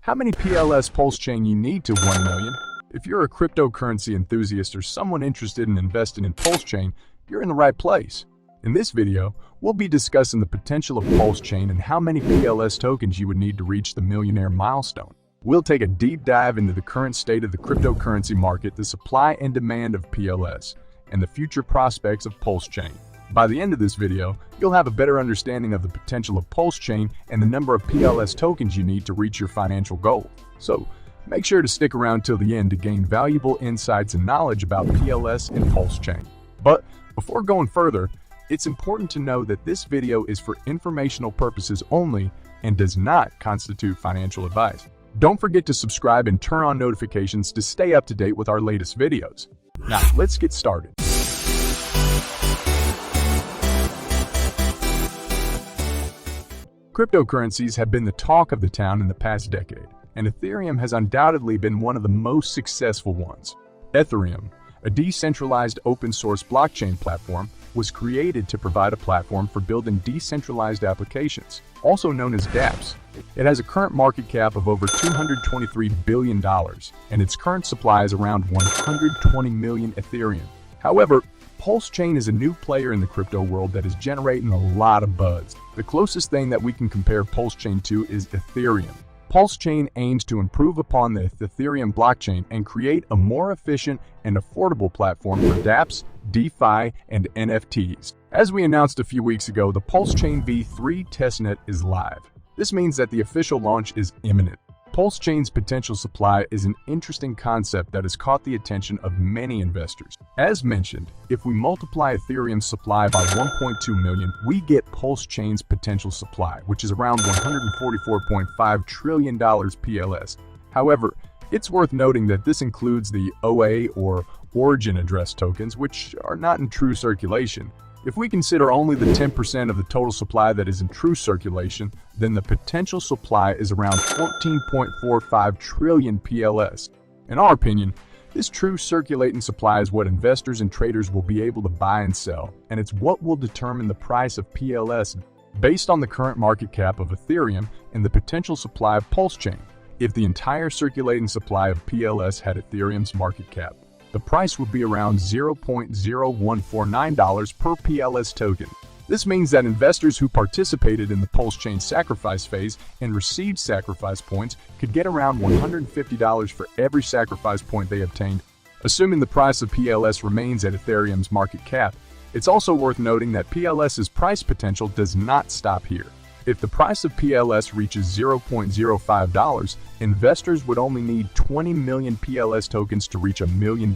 How many PLS Pulse chain you need to 1 million? If you're a cryptocurrency enthusiast or someone interested in investing in PulseChain, you're in the right place. In this video, we'll be discussing the potential of PulseChain and how many PLS tokens you would need to reach the millionaire milestone. We'll take a deep dive into the current state of the cryptocurrency market, the supply and demand of PLS, and the future prospects of PulseChain. By the end of this video, you'll have a better understanding of the potential of PulseChain and the number of PLS tokens you need to reach your financial goal. So, make sure to stick around till the end to gain valuable insights and knowledge about PLS and PulseChain. But before going further, it's important to know that this video is for informational purposes only and does not constitute financial advice. Don't forget to subscribe and turn on notifications to stay up to date with our latest videos. Now, let's get started. Cryptocurrencies have been the talk of the town in the past decade, and Ethereum has undoubtedly been one of the most successful ones. Ethereum, a decentralized open-source blockchain platform, was created to provide a platform for building decentralized applications, also known as dApps. It has a current market cap of over $223 billion, and its current supply is around 120 million Ethereum. However, PulseChain is a new player in the crypto world that is generating a lot of buzz. The closest thing that we can compare PulseChain to is Ethereum. PulseChain aims to improve upon the Ethereum blockchain and create a more efficient and affordable platform for dApps, DeFi, and NFTs. As we announced a few weeks ago, the PulseChain v3 testnet is live. This means that the official launch is imminent. PulseChain's potential supply is an interesting concept that has caught the attention of many investors. As mentioned, if we multiply Ethereum's supply by 1.2 million, we get PulseChain's potential supply, which is around $144.5 trillion PLS. However, it's worth noting that this includes the OA or origin address tokens, which are not in true circulation. If we consider only the 10% of the total supply that is in true circulation, then the potential supply is around 14.45 trillion PLS. In our opinion, this true circulating supply is what investors and traders will be able to buy and sell, and it's what will determine the price of PLS based on the current market cap of Ethereum and the potential supply of PulseChain. If the entire circulating supply of PLS had Ethereum's market cap, the price would be around $0.0149 per PLS token. This means that investors who participated in the PulseChain sacrifice phase and received sacrifice points could get around $150 for every sacrifice point they obtained, assuming the price of PLS remains at Ethereum's market cap. It's also worth noting that PLS's price potential does not stop here. If the price of PLS reaches $0.05, investors would only need 20 million PLS tokens to reach $1 million.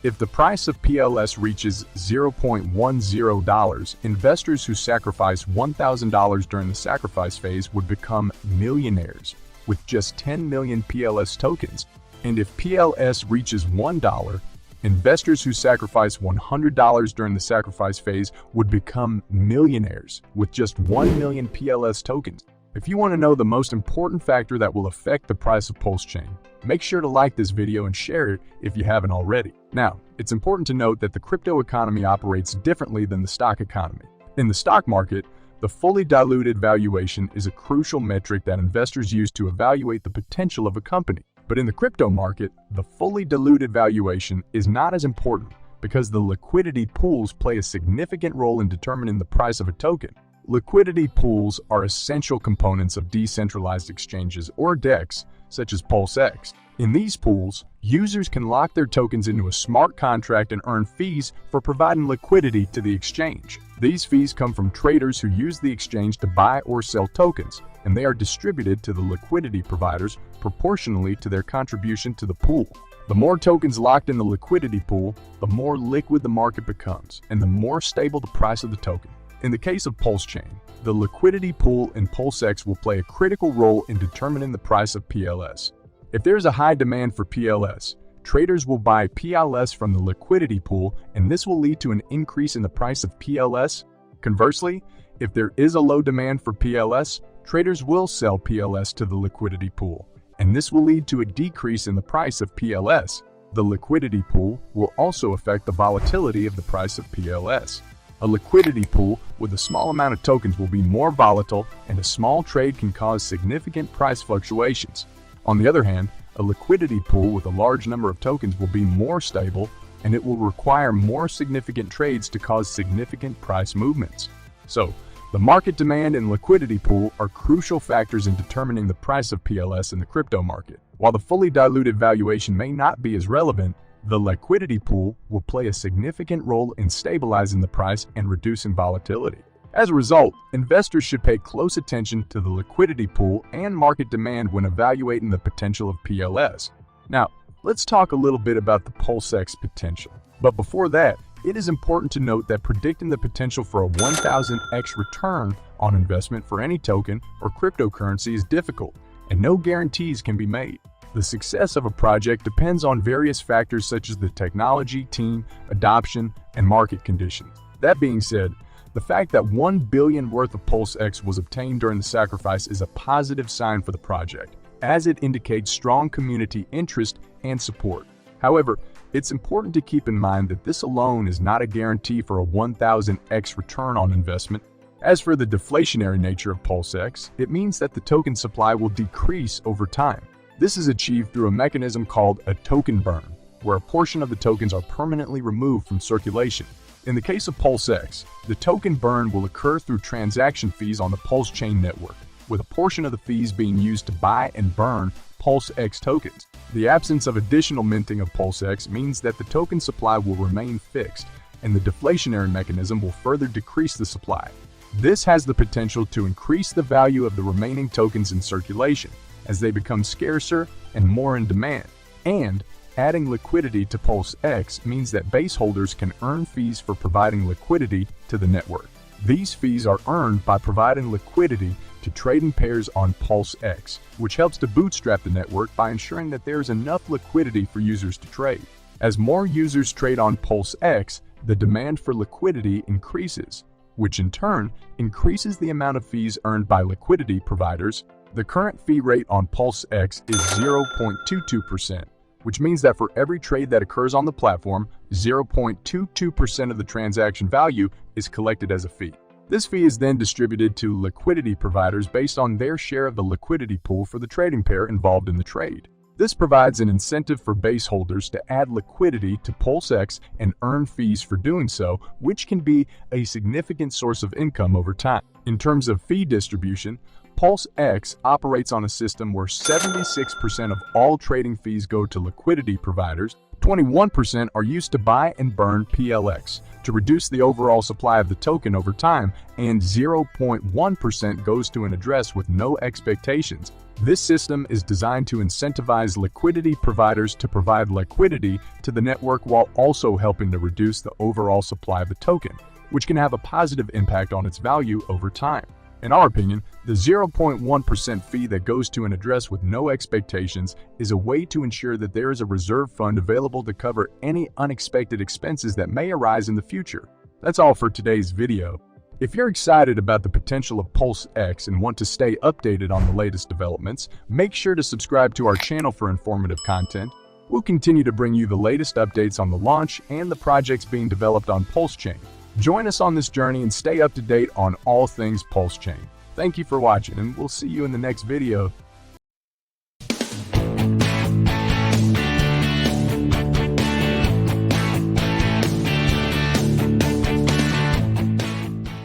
If the price of PLS reaches $0.10, investors who sacrifice $1,000 during the sacrifice phase would become millionaires with just 10 million PLS tokens. And if PLS reaches $1, investors who sacrifice $100 during the sacrifice phase would become millionaires with just 1 million PLS tokens. If you want to know the most important factor that will affect the price of PulseChain, make sure to like this video and share it if you haven't already. Now, it's important to note that the crypto economy operates differently than the stock economy. In the stock market, the fully diluted valuation is a crucial metric that investors use to evaluate the potential of a company. But in the crypto market, the fully diluted valuation is not as important because the liquidity pools play a significant role in determining the price of a token. Liquidity pools are essential components of decentralized exchanges or DEX, such as PulseX. In these pools, users can lock their tokens into a smart contract and earn fees for providing liquidity to the exchange. These fees come from traders who use the exchange to buy or sell tokens, and they are distributed to the liquidity providers proportionally to their contribution to the pool. The more tokens locked in the liquidity pool, the more liquid the market becomes, and the more stable the price of the token. In the case of PulseChain, the liquidity pool in PulseX will play a critical role in determining the price of PLS. If there is a high demand for PLS, traders will buy PLS from the liquidity pool, and this will lead to an increase in the price of PLS. Conversely, if there is a low demand for PLS, traders will sell PLS to the liquidity pool, and this will lead to a decrease in the price of PLS. The liquidity pool will also affect the volatility of the price of PLS. A liquidity pool with a small amount of tokens will be more volatile, and a small trade can cause significant price fluctuations. On the other hand, a liquidity pool with a large number of tokens will be more stable, and it will require more significant trades to cause significant price movements. So, the market demand and liquidity pool are crucial factors in determining the price of PLS in the crypto market. While the fully diluted valuation may not be as relevant, the liquidity pool will play a significant role in stabilizing the price and reducing volatility. As a result, investors should pay close attention to the liquidity pool and market demand when evaluating the potential of PLS. Now, let's talk a little bit about the PulseX potential. But before that, it is important to note that predicting the potential for a 1000x return on investment for any token or cryptocurrency is difficult, and no guarantees can be made. The success of a project depends on various factors such as the technology, team, adoption, and market conditions. That being said, the fact that $1 billion worth of PulseX was obtained during the sacrifice is a positive sign for the project, as it indicates strong community interest and support. However, it's important to keep in mind that this alone is not a guarantee for a 1000x return on investment. As for the deflationary nature of PulseX, it means that the token supply will decrease over time. This is achieved through a mechanism called a token burn, where a portion of the tokens are permanently removed from circulation. In the case of PulseX, the token burn will occur through transaction fees on the PulseChain network, with a portion of the fees being used to buy and burn PulseX tokens. The absence of additional minting of PulseX means that the token supply will remain fixed, and the deflationary mechanism will further decrease the supply. This has the potential to increase the value of the remaining tokens in circulation, as they become scarcer and more in demand. And adding liquidity to PulseX means that base holders can earn fees for providing liquidity to the network. These fees are earned by providing liquidity to trading pairs on PulseX, which helps to bootstrap the network by ensuring that there is enough liquidity for users to trade. As more users trade on PulseX, the demand for liquidity increases, which in turn increases the amount of fees earned by liquidity providers. The current fee rate on PulseX is 0.22%, which means that for every trade that occurs on the platform, 0.22% of the transaction value is collected as a fee. This fee is then distributed to liquidity providers based on their share of the liquidity pool for the trading pair involved in the trade. This provides an incentive for base holders to add liquidity to PulseX and earn fees for doing so, which can be a significant source of income over time. In terms of fee distribution, PulseX operates on a system where 76% of all trading fees go to liquidity providers, 21% are used to buy and burn PLX to reduce the overall supply of the token over time, and 0.1% goes to an address with no expectations. This system is designed to incentivize liquidity providers to provide liquidity to the network while also helping to reduce the overall supply of the token, which can have a positive impact on its value over time. In our opinion, the 0.1% fee that goes to an address with no expectations is a way to ensure that there is a reserve fund available to cover any unexpected expenses that may arise in the future. That's all for today's video. If you're excited about the potential of PulseX and want to stay updated on the latest developments, make sure to subscribe to our channel for informative content. We'll continue to bring you the latest updates on the launch and the projects being developed on PulseChain. Join us on this journey and stay up to date on all things PulseChain. Thank you for watching, and we'll see you in the next video.